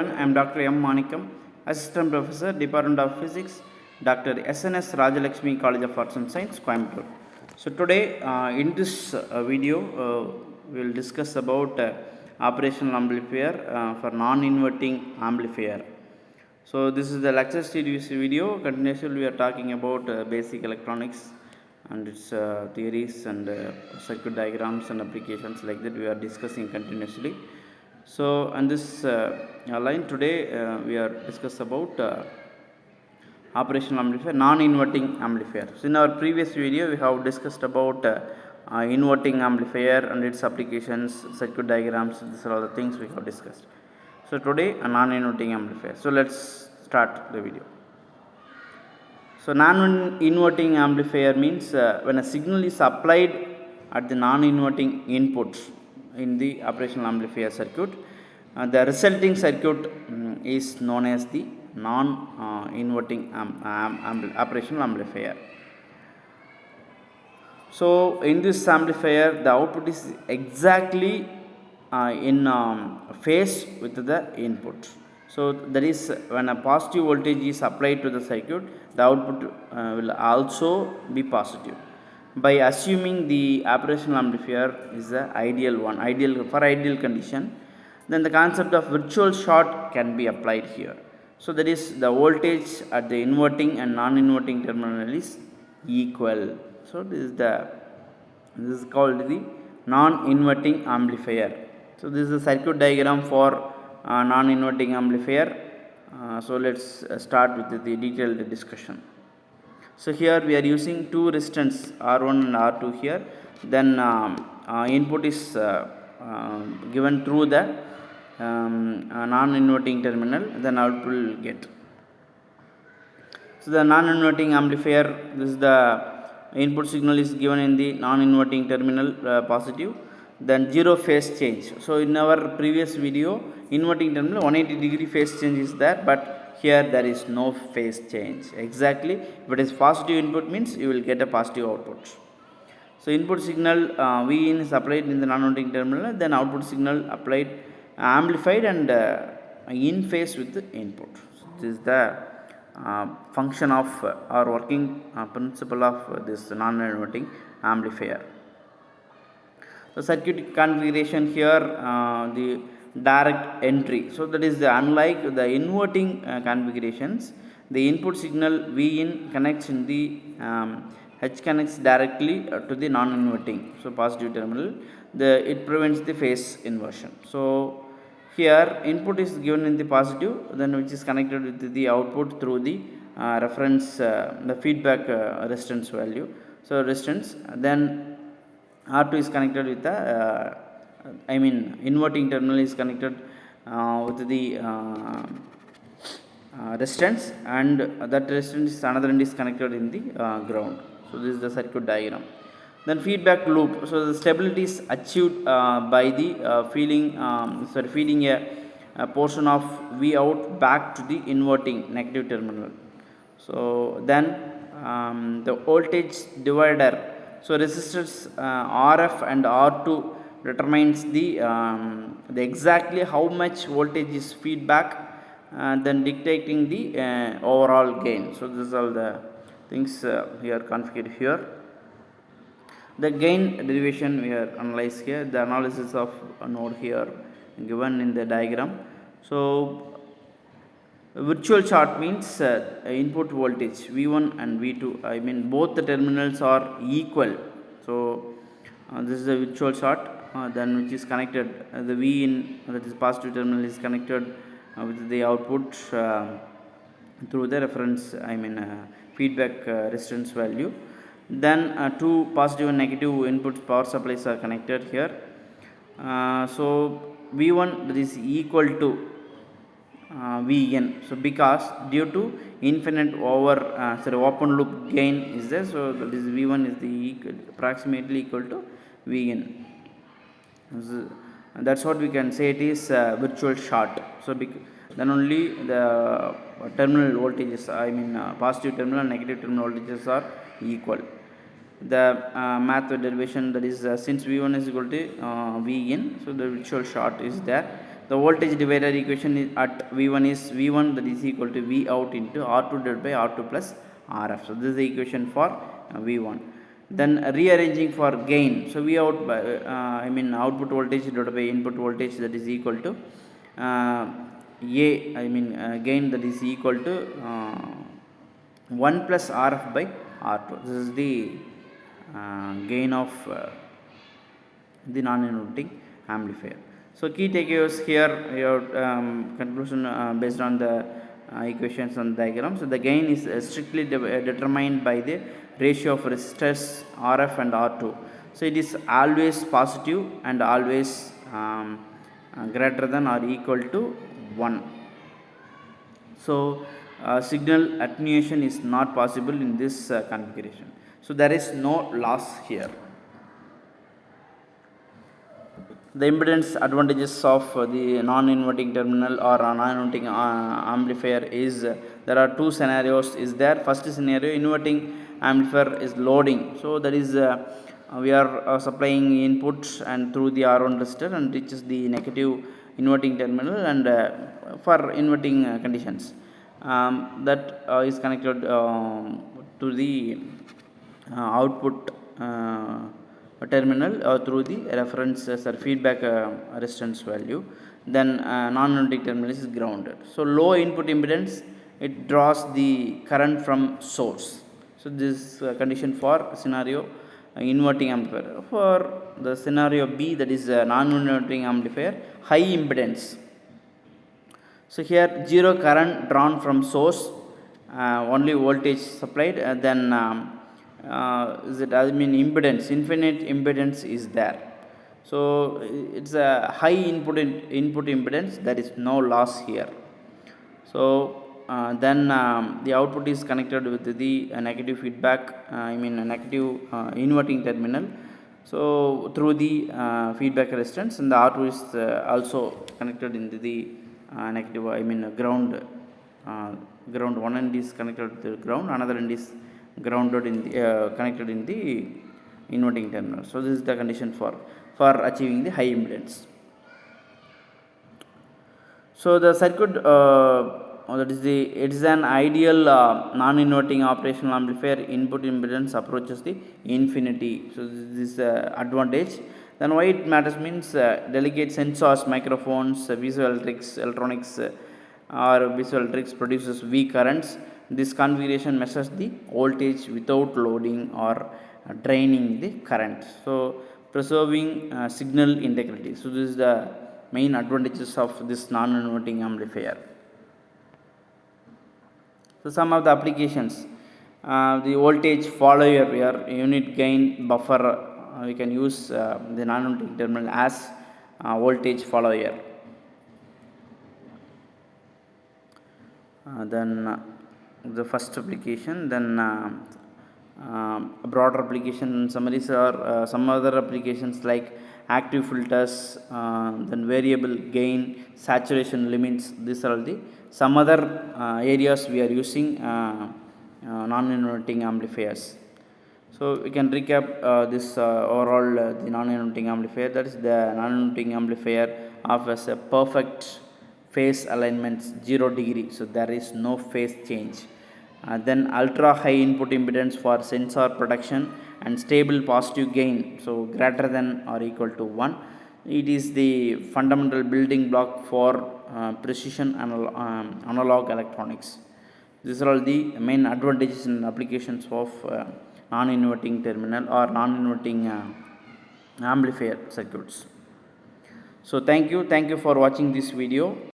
everyone, I am Dr. M. Manikam, Assistant Professor, Department of Physics, Dr. SNS Rajalakshmi College of Arts and Science, Coimbatore. So today in this video we will discuss about operational amplifier for non-inverting amplifier. So this is the lecture series video. Continuously we are talking about basic electronics and its theories and circuit diagrams and applications like that we are discussing continuously. So on this line today we are discuss about operational amplifier, non-inverting amplifier. So in our previous video we have discussed about inverting amplifier and its applications, circuit diagrams. These are all the things we have discussed. So today a non-inverting amplifier. So let's start the video. So non-inverting amplifier means when a signal is applied at the non-inverting input in the operational amplifier circuit, the resulting circuit is known as the non-inverting operational amplifier. So in this amplifier the output is exactly in phase with the input. So that is when a positive voltage is applied to the circuit, the output will also be positive. By assuming the operational amplifier is the ideal one, for ideal condition, then the concept of virtual short can be applied here. So that is the voltage at the inverting and non-inverting terminal is equal. So this is called the non-inverting amplifier. So this is the circuit diagram for non-inverting amplifier. So let's start with the detailed discussion. So here we are using two resistors R1 and R2 here. Then input is given through the non-inverting terminal, then output will get. So the non-inverting amplifier, this is the input signal is given in the non-inverting terminal positive, then zero phase change. So in our previous video, inverting terminal 180 degree phase change is there, but here there is no phase change. Exactly, if it is positive input means you will get a positive output. So input signal Vin is applied in the non-inverting terminal, then output signal amplified and in phase with the input. So this is the function of or working principle of this non-inverting amplifier. The circuit configuration here, the direct entry. So that is unlike the inverting configurations, the input signal Vin connects in the H connects directly to the non-inverting, so positive terminal. It prevents the phase inversion. So here input is given in the positive, then which is connected with the output through the reference, the feedback resistance value. So resistance, then R2 is connected with the inverting terminal is connected with the resistance, and that resistance another end is connected in the ground. So this is the circuit diagram. Then feedback loop. So the stability is achieved by the feeding a portion of V out back to the inverting negative terminal. So then the voltage divider. So resistors RF and R2 determines the exactly how much voltage is feedback, then dictating the overall gain. So this is all the things here configured here. The gain derivation we are analyzed here. The analysis of a node here given in the diagram. So virtual short means input voltage V1 and V2. Both the terminals are equal. So this is a virtual short. Then which is connected, the V in, that is positive terminal, is connected with the output through the reference feedback resistance value. Then two positive and negative input power supplies are connected here. So V1 that is equal to Vn. So because due to infinite open loop gain is there, so that is V1 is approximately equal to Vn. That's what we can say, it is virtual short. So then only the terminal voltages, positive terminal and negative terminal voltages are equal. The math derivation, that is since V1 is equal to Vn, so the virtual short is there. The voltage divider equation is at V1 is V1 that is equal to V out into R2 divided by R2 plus RF. So this is the equation for V1. Then rearranging for gain. So V out by output voltage divided by input voltage, that is equal to gain, that is equal to 1 plus RF by R2. This is the gain of the non-inverting amplifier. So key takeaways here, your conclusion based on the equations and diagram. So the gain is strictly determined by the ratio of resistors RF and R2. So it is always positive and always greater than or equal to 1. So signal attenuation is not possible in this configuration. So there is no loss here. The impedance advantages of the non-inverting terminal or non-inverting amplifier is there are two scenarios is there. First scenario, inverting amplifier is loading. So that is we are supplying inputs and through the R1 resistor and reaches the negative inverting terminal, and for inverting conditions that is connected to the output terminal through the reference or feedback resistance value. Then non-inverting terminal is grounded. So low input impedance, it draws the current from source. So this condition for scenario inverting amplifier. For the scenario B, that is non-inverting amplifier, high impedance. So here zero current drawn from source, only voltage supplied, then impedance, infinite impedance is there. So it's a high input impedance, there is no loss here. So then the output is connected with the negative feedback, a negative inverting terminal. So through the feedback resistance, and the R2 is also connected into the negative, ground. Ground, one end is connected to the ground, another end is grounded in the connected in the inverting terminal. So this is the condition for achieving the high impedance. So the circuit it is an ideal non-inverting operational amplifier. Input impedance approaches the infinity. So this is advantage. Then why it matters means delicate sensors, microphones, visual electronics or visual electrics produces weak currents. This configuration measures the voltage without loading or draining the current. So preserving signal integrity. So this is the main advantages of this non-inverting amplifier. So some of the applications, the voltage follower, where unit gain buffer, we can use the non-inverting terminal as voltage follower. Then the first application, then broader application summaries are some other applications like active filters, then variable gain, saturation limits. These are the some other areas we are using non-inverting amplifiers. So we can recap this overall the non-inverting amplifier. That is, the non-inverting amplifier offers a perfect phase alignment 0 degree. So there is no phase change. Then ultra high input impedance for sensor protection and stable positive gain, so greater than or equal to 1. It is the fundamental building block for precision analog electronics. These are all the main advantages and applications of non-inverting terminal or non-inverting amplifier circuits. So thank you for watching this video.